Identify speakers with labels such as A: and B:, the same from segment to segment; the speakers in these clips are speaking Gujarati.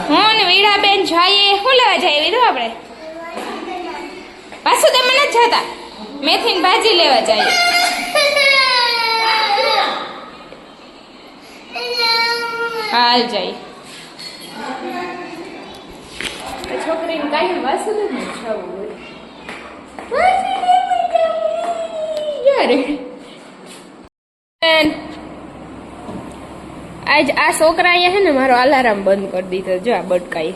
A: હું ને વીણાબેન જઈએ શું લેવા જઈએ વીરો આપણે વાસુદેવ મને જ જતા મેથી ની ભાજી લેવા જઈએ હાલ જઈ છોકરીને કાંઈ વાસુદેવ ને જવું આજ આ છોકરા અહીંયા હે ને મારો અલાર્મ બંધ કરી દીધો જો આ બટકાઈ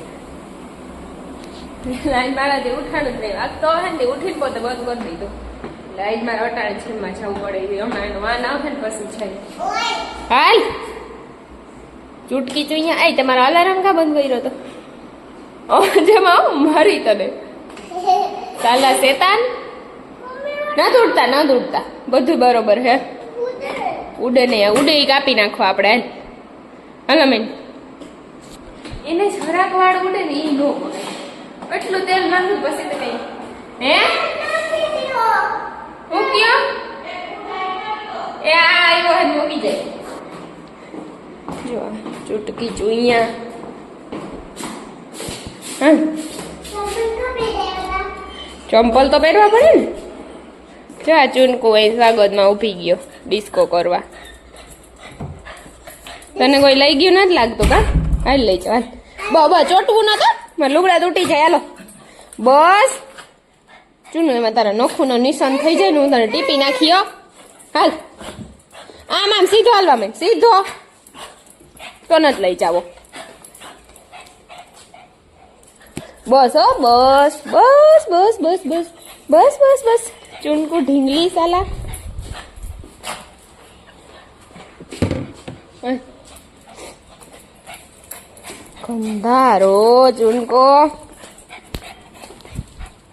A: મારાથી ઉઠાણું જ નહીં વાગતો હે ને ઉઠીને પોતે બંધ કરી દીધું એટલે આજ મારે અટાણે છીનમાં જવું પડે હમણાં એનો વાન આવશે ને પછી છે હાલ ચૂટકી ચુઈયા આઈ તમારો અલાર્મ કા બંધ કર્યો તો જેમાં મારી તને સાલા શેતાન ના દોડતા બધું બરોબર હે ઉડે નહીં ઉડે કાપી નાખવા આપણે હાલો મેન એને જરાક વાળ ઉડે ને એ નો પડે એટલું તેલ નાખું પછી તો કઈ હે હું કયો એ આ આવ્યો હે મૂકી જાય જો ચૂટકી ચુઈયા હા ચંપલ તો પહેરવા પડે ને જો આ ચૂનકુ અહીં સ્વાગતમાં ઊભી ગયો ડિસ્કો કરવા તને કોઈ લઈ ગયું નથી લાગતું કા હાલ લઈ જાવ બાબા ચોટવું નતો મારે લુગડા તૂટી જાય હાલો બસ ચૂનું એમાં તારા નખુંનો નિશાન થઈ જાય ને હું તને ટીપી નાખીયો હાલ આમ આમ સીધો હાલવા મેં સીધો તો નથી લઈ જાવો બસ હો બસ બસ બસ બસ બસ બસ બસ બસ ચૂનકુ ઢીંગલી સાલા ગંધારો ચૂનકો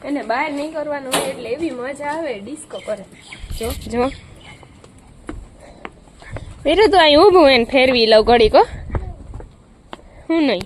A: એને બહાર નહીં કરવાનું હોય એટલે એવી મજા આવે ડિસ્કો કરે જો જો મેરું તો અહીં ઊભું એને ફેરવી લઉં ઘડીક હું નહીં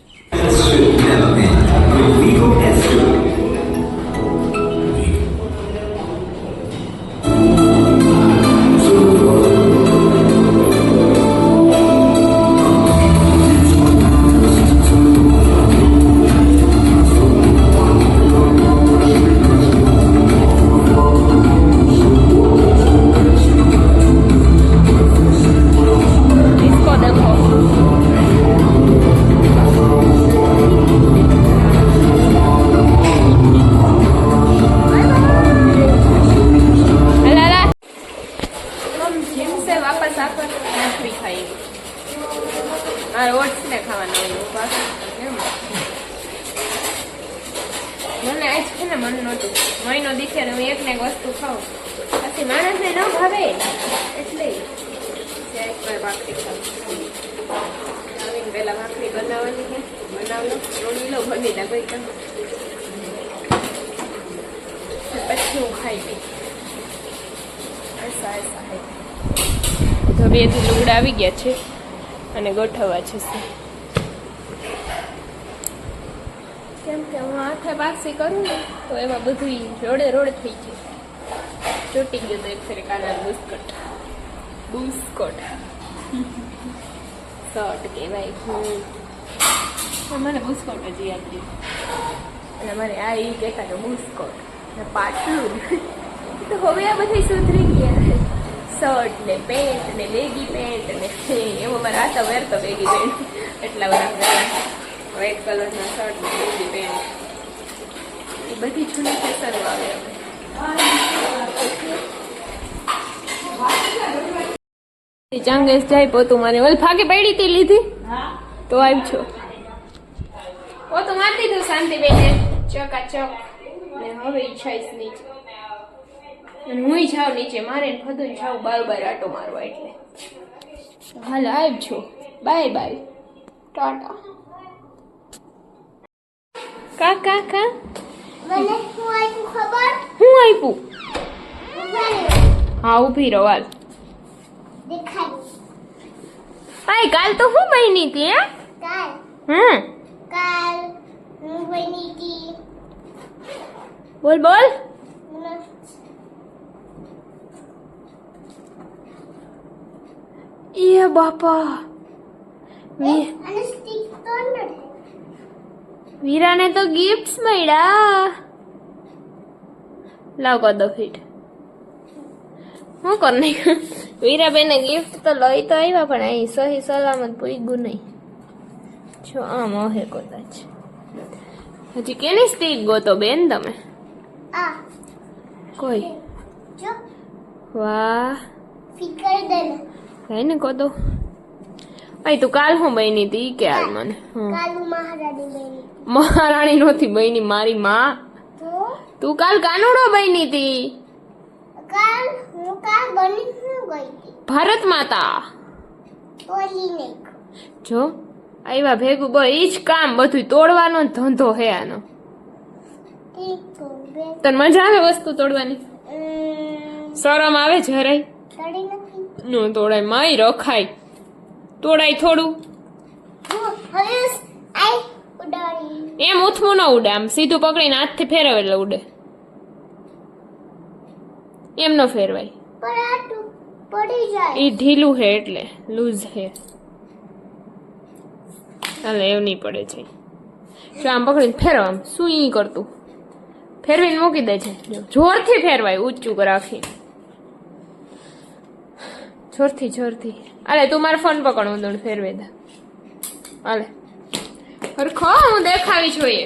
A: મને આજ છે ને મન નહોતું મહિનો દીખે ને હું એકને એક વસ્તુ ખાઉં પછી માણસને ન ભાવે એટલે ભાખરી ખાઉં આવીને પેલા ભાખરી બનાવવાની છે બનાવલો રોડી લો બની લા કોઈ પછી હું ખાઈ ગઈ એસા એસા હે ધબેથી લુગડા આવી ગયા છે અને ગોઠવવા છે કેમ કે હું હાથે બાક્ષી કરું ને તો એમાં બધું રોડે રોડ થઈ ગયું ચોટી ગયું તો એક ફેરે કાના બુસ્કોટ શર્ટ કહેવાય મને બુસ્કોટ જ યાદ રહ્યું અને મારે આ એ કહેતા કે બુસ્કોટ ને પાટલું તો હવે આ બધા સુધરી ગયા શર્ટ ને પેન્ટ ને બેગી પેન્ટ ને એવો મારે આ તો વેરતો બેગી પેન્ટ એટલા બધા વ્હાઈટ કલરના શર્ટ ને બેગી પેન્ટ એ બધી જૂની ફેશનો આવે ચાંગેસ જાય પોતું મારે ઓલ ફાકે પડી હતી લીધી તો આવી છો પોતું મારી દીધું શાંતિબેને ચકાચક ને હવે ઈચ્છાઈશ નીચે અને હું જાઉં નીચે મારે ખુદ જાઉં બાર આટો મારવા એટલે હાલ આવી છો બાય બાય ટાટા કા
B: મને હું આપ્યું ખબર
A: હું આપ્યું હા ઊભી રહો હાલ
B: દેખાય
A: આય કાલ તો હું બની હતી હે
B: કાલ કાલ હું બની હતી
A: બોલ બોલ એ બાપા
B: અને સ્ટીક તો નથી
A: વીરાને તો ગિફ્ટ્સ મળ્યા. લાવ કર દો ફીટ. હું કર નહીં વીરાબેને ગિફ્ટ તો લઈ તો આવ્યા પણ અહીં સહી સલામત પૂગ્યું નહીં. જો આમ હે કદાચ. હજી કેની સ્ટીક ગોતો બેન તમે?
B: આ
A: કોઈ
B: જો
A: વાહ
B: ફિકર દે ને.
A: કઈ ને કહો દો. અહીં તું કાલ હું બની હતી કે હાલ મને
B: કાલુ મહારાણી બની.
A: મહારાણી નહોતી બની મારી માં.
B: તો
A: તું કાલ કાનુડો બની હતી.
B: કાલ બની હું ગઈ હતી.
A: ભારત માતા.
B: ઓલી ને
A: જો આવ્યા ભેગું બોલ ઈ જ કામ બધું તોડવાનો ધંધો હે આનો.
B: એક તો બે
A: તને મજા આવે વસ્તુ તોડવાની? શરમ આવે જરાય?
B: તડી નથી.
A: નો તોડાય માય રખાય. તોડાય થોડું
B: હું હવે આઈ ઉડાડી.
A: એમ ઉથમું ન ઉડે, આમ સીધું પકડીને હાથથી ફેરવે એટલે ઉડે. એમ ન ફેરવાય,
B: પણ આ તો પડી જાય.
A: એ ઢીલું હે એટલે લૂઝ હે. હાલે એવું નહીં પડે છે. જો આમ પકડીને ફેરવ, આમ શું ઈ કરતું ફેરવીને મૂકી દે છે. જો જોરથી ફેરવાય, ઊંચું રાખી જોરથી જોરથી. અલે તું મારો ફોન પકડ, હું દોડ ફેરવે દે. હાલે હરખો હું દેખાવી જોઈએ.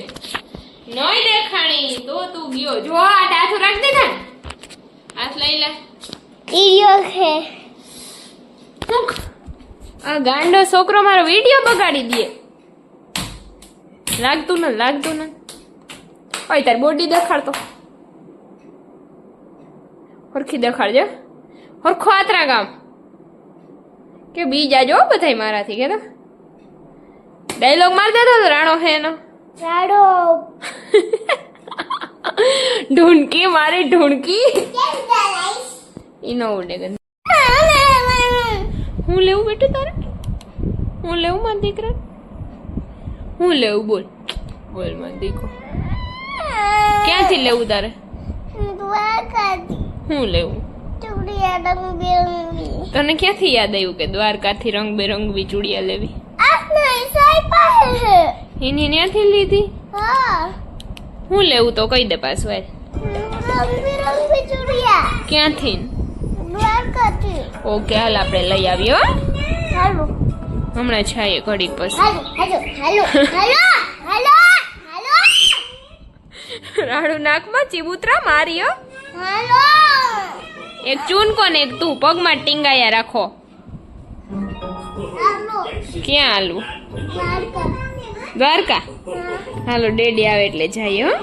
A: નઈ દેખાણી તો તું ગયો. જો આ હાથું રાખી દે ને, હાથ લઈ લે.
B: ઈયો છે.
A: આ ગાંડો છોકરો મારો વિડિયો બગાડી દે. લાગતું ન લાગતું ન. ઓય તાર બોડી દેખાડતો. હરખી દેખાડજો. હરખો આતરા ગામ કે બીજા જો બધાય મારાથી કે ડાયલોગ માર દેતો તો રાણો હે એનો.
B: રાડો
A: ઢૂંઢકી મારી ઢૂંઢકી.
B: કેમ ચાલાઈસ?
A: ઈ નો ઉડે ગન. હું લેવું બેટું તારે? હું લેવું મારા દીકરા? હું લેવું બોલ બોલ મારા દીકો. ક્યાંથી લેવું તારે?
B: દ્વારકાથી.
A: હું લેવું?
B: ચૂડિયા રંગબેરંગી.
A: તને ક્યાંથી યાદ આવ્યું કે દ્વારકાથી રંગબેરંગી ચૂડિયા લેવી?
B: આપના સાઈ પાસે છે.
A: એની ત્યાંથી લીધી?
B: હા.
A: હું લેવું તો કહી દે પાછું.
B: રંગબેરંગી ચૂડિયા.
A: ક્યાંથી?
B: દ્વારકાથી.
A: ઓકે હાલ આપણે લઈ આવીએ હો.
B: હાલો
A: હમણાં છાઈએ ઘડીક પછી.
B: હાલો હાલો હાલો હાલો હાલો હાલો.
A: રાડુ નાકમાં ચીબુતરા માર્યો.
B: હાલો.
A: એક ચૂનકો ને એક તું પગમાં ટીંગાયા રાખો.
B: હાલો.
A: ક્યાં હાલું?
B: દ્વારકા.
A: દ્વારકા. હાલો ડેડી આવે એટલે જઈએ હો.